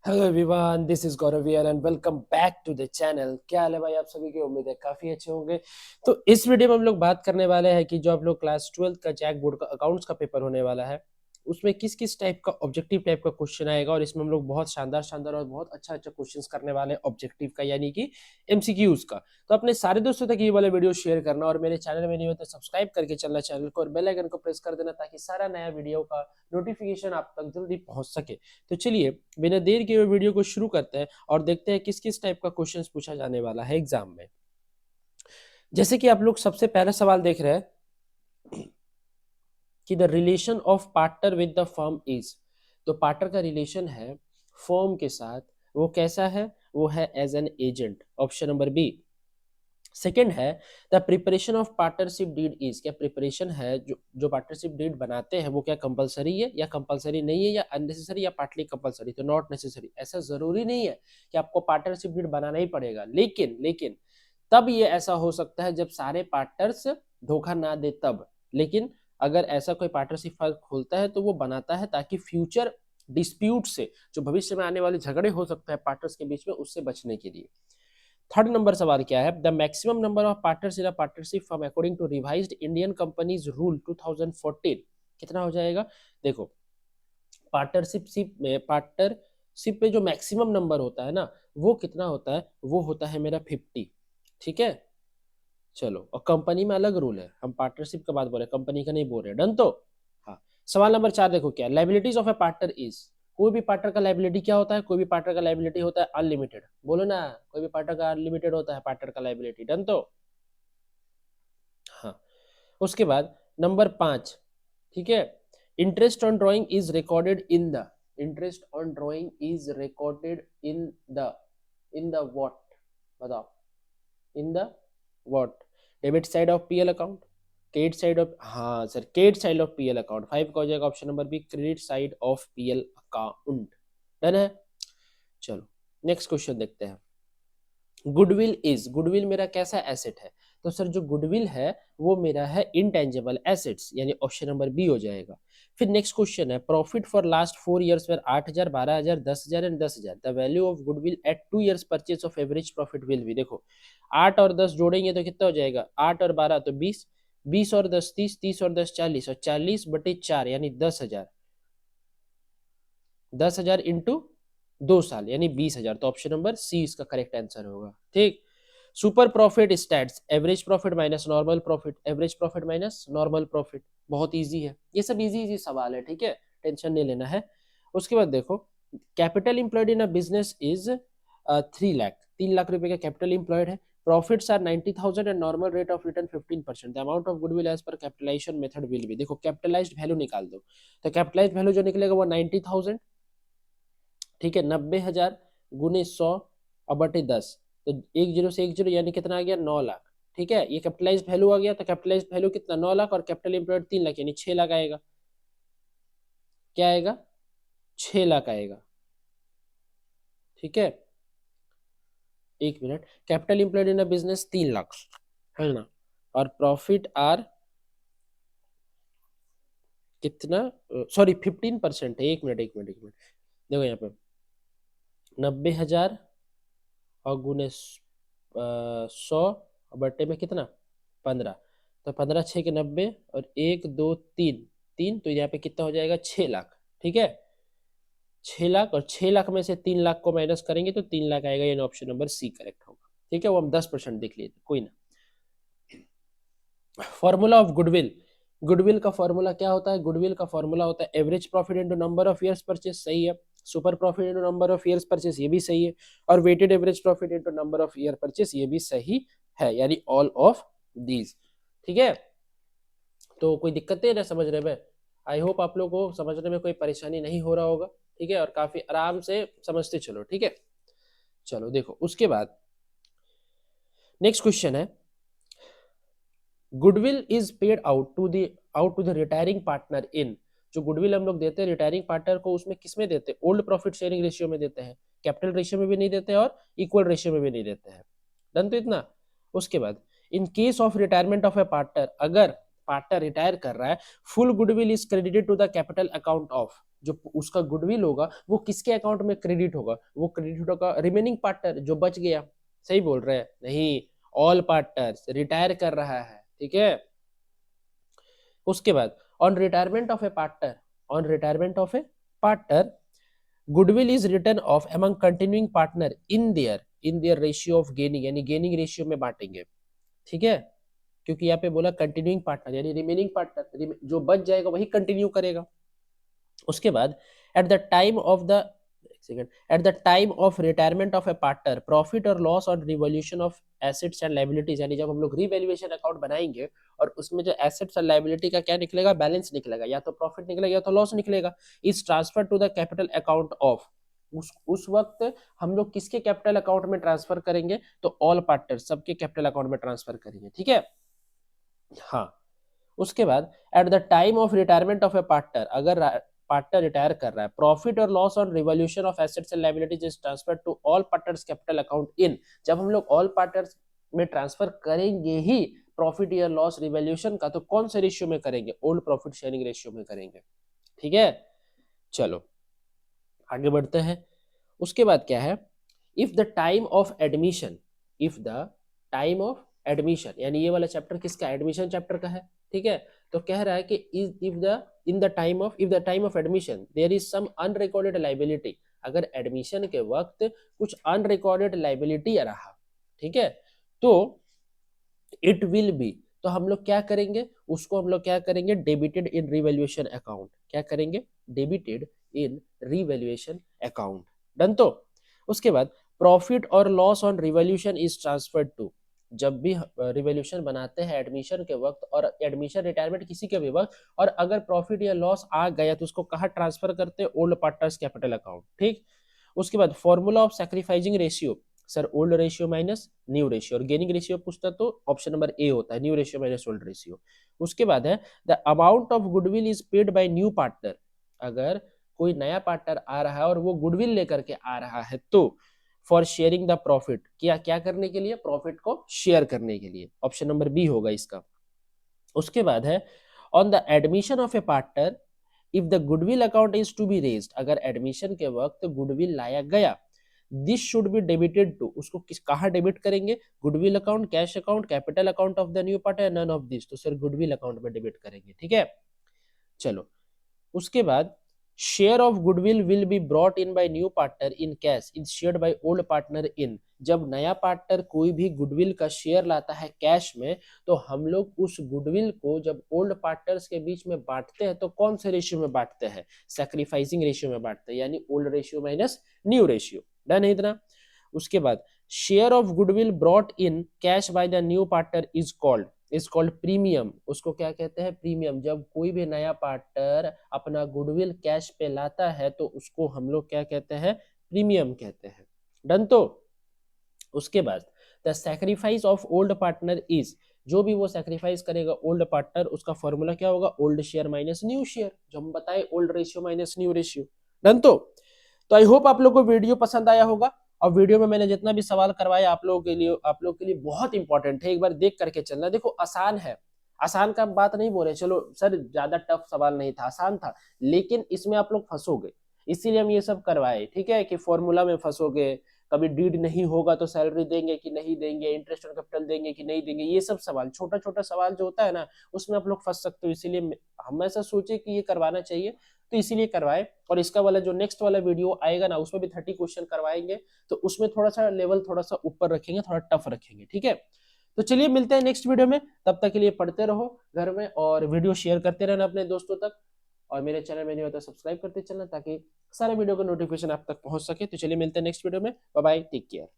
Hello everyone, this is Gaurav and welcome back to the channel. क्या हाल है भाई आप सभी की? उम्मीद है काफी अच्छे होंगे। तो इस वीडियो में हम लोग बात करने वाले हैं कि जो आप लोग क्लास 12 का जैक बोर्ड का अकाउंट्स का पेपर होने वाला है, उसमें किस किस टाइप का ऑब्जेक्टिव टाइप का क्वेश्चन आएगा। और इसमें हम लोग बहुत शानदार शानदार और बहुत अच्छा अच्छा क्वेश्चंस करने वाले हैं ऑब्जेक्टिव का, यानी कि एमसीक्यूज का। तो अपने सारे दोस्तों तक ये वाला वीडियो शेयर करना, और मेरे चैनल में नहीं हो तो सब्सक्राइब करके चलना चैनल को, और बेल आइकन को प्रेस कर देना ताकि सारा नया वीडियो का नोटिफिकेशन आप तक जल्दी पहुंच सके। तो चलिए बिना देर के वीडियो को शुरू करते हैं और देखते हैं किस किस टाइप का क्वेश्चंस पूछा जाने वाला है एग्जाम में। जैसे कि आप लोग सबसे पहला सवाल देख रहे हैं कि the relation of partner with the firm is. तो पार्टनर का रिलेशन है फर्म के साथ, वो कैसा है? वो है as an agent, option number B. Second है the preparation of partnership deed is. क्या प्रिपरेशन है, जो पार्टनरशिप डीड बनाते हैं वो क्या कंपलसरी है या कंपलसरी नहीं है, या अननेसेसरी या पार्टली कंपलसरी? तो नॉट नेसेसरी। ऐसा जरूरी नहीं है कि आपको पार्टनरशिप डीड बनाना ही पड़ेगा, लेकिन लेकिन तब ये ऐसा हो सकता है जब सारे पार्टनर्स धोखा ना दे तब। लेकिन अगर ऐसा कोई पार्टनरशिप फाइल खोलता है तो वो बनाता है ताकि फ्यूचर डिस्प्यूट से, जो भविष्य में आने वाले झगड़े हो सकते हैं पार्टनर्स के बीच में, उससे बचने के लिए। थर्ड नंबर सवाल क्या है? The maximum number of partners in a partnership firm according to revised Indian companies rule 2014 कितना हो जाएगा? देखो, पार्टनरशिप में जो मैक्सिमम नंबर होता है ना, वो कितना होता है? वो होता है मेरा 50। ठीक है, चलो। और कंपनी में अलग रूल है, हम पार्टनरशिप का बात बोल रहे हैं, कंपनी का नहीं बोल रहे। डन तो? हाँ। सवाल नंबर 4 देखो, क्या liabilities of a partner is. कोई भी पार्टनर का लाइबिलिटी क्या होता है? कोई भी पार्टनर का लाइबिलिटी होता है अनलिमिटेड। बोलो ना, कोई भी पार्टनर का अनलिमिटेड होता है पार्टनर का लाइबिलिटी। डन तो? हाँ। उसके बाद नंबर 5, ठीक है, interest on drawing is recorded in the. Interest on drawing is recorded in the what? बताओ, in the what? Debit side of PL account, credit side of, हाँ sir, credit side of PL account. 5 का हो जाएगा option number B, credit side of PL account. Done है? चलो next question देखते हैं। Goodwill is, goodwill मेरा कैसा एसेट है? तो सर जो गुडविल है वो मेरा है इंटेंजिबल एसेट्स, यानी ऑप्शन नंबर बी हो जाएगा। फिर नेक्स्ट क्वेश्चन है, profit for last 4 years were 8,000, 12,000, 10,000 and 10,000। The value of goodwill at 2 years purchase of average profit will be. देखो, 8 और 10 जोड़ेंगे तो कितना हो जाएगा? 8 और 12 तो 20, 20 और 10 30, 30 और 10 40, और 40/4 यानी 10,000। 10,000 इंटू 2 साल यानी 20,000। तो ऑप्शन नंबर सी इसका करेक्ट आंसर होगा। ठीक। Super profit stats, average profit minus normal profit, average profit minus normal profit. बहुत इजी है, ये सब इजी इजी सवाल है, ठीक है, टेंशन नहीं लेना है। उसके बाद देखो, capital employed in a business is 3 lakh, 3 lakh रुपए का कैपिटल इंप्लॉयड है। Profits are 90,000 and normal rate of return 15%। The amount of goodwill as per capitalisation method will be. देखो, कैपिटलाइज्ड वैल्यू निकाल दो, तो कैपिटलाइज्ड वैल्यू जो निकलेगा वो 90,000, ठीक है, 90,000 गुने 100 और बटे 10, तो 1 जीरो से 1 जीरो यानी कितना आ गया? 9 लाख। ठीक है, ये कैपिटलाइज्ड वैल्यू आ गया, तो कैपिटलाइज्ड वैल्यू कितना? 9 लाख, और कैपिटल एम्प्लॉयड 3 लाख यानी 6 लाख आएगा। क्या आएगा? 6 लाख आएगा। ठीक है, एक minute, capital employed in a business 3 lakh है ना, और प्रॉफिट आर कितना? सॉरी 15% है। एक मिनट एक मिनट एक मिनट, देखो यहाँ पे 90,000 और गुने 100 बटे में कितना? 15, तो 15 6 के 90, और 1 2 3 3, तो यहाँ पे कितना हो जाएगा? 6 लाख। ठीक है, 6 लाख, और 6 लाख में से 3 लाख को माइनस करेंगे तो 3 लाख आएगा, यानी ऑप्शन नंबर सी करेक्ट होगा। ठीक है, वो हम 10% देख लिए थे, कोई ना। फॉर्मूला ऑफ गुडविल, गुडविल का फॉर्मूला क्या होता है? गुडविल का फॉर्मूला होता है average profit into number of years purchase, सही है। Super profit into number of years purchase, ये भी सही है। और weighted average profit into number of year purchase, ये भी सही है, यानी ऑल ऑफ दीज। ठीक है, तो कोई दिक्कत है ना समझ रहे में? आई होप आप लोग को समझने में कोई परेशानी नहीं हो रहा होगा, ठीक है, और काफी आराम से समझते चलो। ठीक है, चलो देखो, उसके बाद नेक्स्ट क्वेश्चन है, goodwill is paid out to the retiring partner in. जो गुडविल हम लोग देते हैं रिटायरिंग पार्टनर को, उसमें किस में देते हैं? ओल्ड प्रॉफिट शेयरिंग रेशियो में देते हैं, कैपिटल रेशियो में भी नहीं देते और इक्वल रेशियो में भी नहीं देते हैं। डन तो इतना? उसके बाद, in case of retirement of a partner, अगर पार्टनर रिटायर कर रहा है, full goodwill is credited to the capital account of. जो उसका गुडविल होगा वो किसके अकाउंट में क्रेडिट होगा, वो क्रेडिट होगा रिमेनिंग पार्टनर जो बच गया। सही बोल रहे हैं? नहीं, ऑल पार्टनर्स, रिटायर कर रहा है, ठीक है। उसके बाद on retirement of a partner, on retirement of a partner goodwill is return of among continuing partner in their ratio of gaining, यानी गेनिंग रेशियो में बांटेंगे, ठीक है। क्योंकि यहाँ पे बोला कंटिन्यूइंग पार्टनर यानी रिमेनिंग पार्टनर, जो बच जाएगा वही कंटिन्यू करेगा। उसके बाद at the time of the at the time of retirement of a partner profit और loss on revolution of assets and liabilities, यानी जब हम लोग रिवैल्यूएशन अकाउंट बनाएंगे और उसमें जो एसेट्स और लायबिलिटी का क्या निकलेगा, बैलेंस निकलेगा, या तो प्रॉफिट निकलेगा या तो लॉस निकलेगा, is transfer to the capital account of, उस वक्त हम लोग किसके कैपिटल अकाउंट में ट्रांसफर करेंगे, तो ऑल पार्टनर सबके कैपिटल अकाउंट में ट्रांसफर करेंगे, ठीक है। हाँ, उसके बाद at the time of retirement of a partner, अगर पार्टनर रिटायर कर रहा है, प्रॉफिट और loss on revolution of assets and liabilities is transfer to all partners capital account in, जब हम लोग ऑल पार्टनर्स में ट्रांसफर करेंगे ही प्रॉफिट या लॉस रिवॉल्यूशन का, तो कौन से रेशियो में करेंगे, ओल्ड प्रॉफिट शेयरिंग रेशियो में करेंगे, ठीक है। चलो आगे बढ़ते हैं। उसके बाद क्या है, if the time of admission, if the time of admission, यानी ये वाला चैप्टर किसका, एडमिशन चैप्टर का है, ठीक है। तो कह रहा है कि if the time of admission there is some unrecorded liability, अगर एडमिशन के वक्त कुछ अनरिकॉर्डेड लाइबिलिटी रहा, ठीक है, तो इट विल बी, तो हम लोग क्या करेंगे, उसको हम लोग क्या करेंगे, डेबिटेड इन रिवैल्यूएशन अकाउंट, क्या करेंगे, debited in revaluation account, done. तो उसके बाद प्रॉफिट और loss on revaluation is transferred to, जब भी रिवैल्यूएशन बनाते हैं एडमिशन के वक्त और एडमिशन रिटायरमेंट किसी के भी वक्त, और अगर प्रॉफिट या लॉस आ गया तो उसको कहाँ ट्रांसफर करते हैं, ओल्ड पार्टनर्स कैपिटल अकाउंट, ठीक। उसके बाद formula of sacrificing ratio, sir old ratio minus new ratio, और गेनिंग रेशियो पूछता तो ऑप्शन नंबर ए होता है, new ratio minus old ratio. उसके बाद है the amount of goodwill is paid by new partner, अगर कोई नया पार्टनर आ रहा है और वो गुडविल लेकर के आ रहा है, तो फॉर शेयरिंग द प्रॉफिट, क्या क्या करने के लिए, प्रॉफिट को शेयर करने के लिए, ऑप्शन नंबर बी होगा इसका। उसके बाद है on the admission of a partner if the goodwill account is to be raised, अगर एडमिशन के वक्त गुडविल लाया गया, this should be debited to, उसको किस कहाँ डेबिट करेंगे, goodwill account, cash account, capital account of the new partner, none of this, तो सर गुडविल अकाउंट में डेबिट करेंगे, ठीक है। चलो उसके बाद share of goodwill will be brought in by new partner in cash is shared by old partner in, जब नया पार्टनर कोई भी गुडविल का शेयर लाता है कैश में, तो हम लोग उस गुडविल को जब ओल्ड पार्टनर्स के बीच में बांटते हैं तो कौन से रेशियो में बांटते हैं, सैक्रिफाइसिंग रेशियो में बांटते हैं, यानी old ratio minus new ratio, done है इतना। उसके बाद share of goodwill brought in cash by the new partner is called premium, उसको क्या कहते हैं, प्रीमियम, जब कोई भी नया पार्टनर अपना गुडविल कैश पे लाता है तो उसको हम लोग क्या कहते हैं, प्रीमियम कहते हैं, डन। तो उसके बाद the sacrifice of old partner is, जो भी वो सैक्रिफाइस करेगा ओल्ड पार्टनर, उसका फॉर्मूला क्या होगा, old share minus new share, जो हम बताए old ratio minus new ratio, done. तो आई होप आप लोगों को वीडियो पसंद आया होगा, और वीडियो में मैंने जितना भी सवाल करवाया आप लोगों के लिए बहुत इंपॉर्टेंट है, एक बार देख करके चलना। देखो आसान है, आसान का बात नहीं बोले, चलो सर ज्यादा टफ सवाल नहीं था, आसान था, लेकिन इसमें आप लोग फंसोगे, इसीलिए हम ये सब करवाए, ठीक है, कि फॉर्मूला में फंसोगे, कभी डीड नहीं होगा तो सैलरी देंगे कि नहीं देंगे, इंटरेस्ट और कैपिटल देंगे कि नहीं देंगे, ये सब सवाल, छोटा छोटा सवाल जो होता है ना, उसमें आप लोग फंस सकते हो, इसीलिए हम ऐसा सोचे कि ये करवाना चाहिए, तो इसीलिए करवाए। और इसका वाला जो नेक्स्ट वाला वीडियो आएगा ना, उसमें भी 30 क्वेश्चन करवाएंगे, तो उसमें थोड़ा सा लेवल थोड़ा सा ऊपर रखेंगे, थोड़ा टफ रखेंगे, ठीक है। तो चलिए मिलते हैं नेक्स्ट वीडियो में, तब तक के लिए पढ़ते रहो घर में, और वीडियो शेयर करते रहना अपने दोस्तों तक, और मेरे चैनल में नहीं होता सब्सक्राइब करते चलना, ताकि सारे वीडियो का नोटिफिकेशन आप तक पहुंच सके। तो चलिए मिलते हैं नेक्स्ट वीडियो में, बाय बाय, टेक केयर।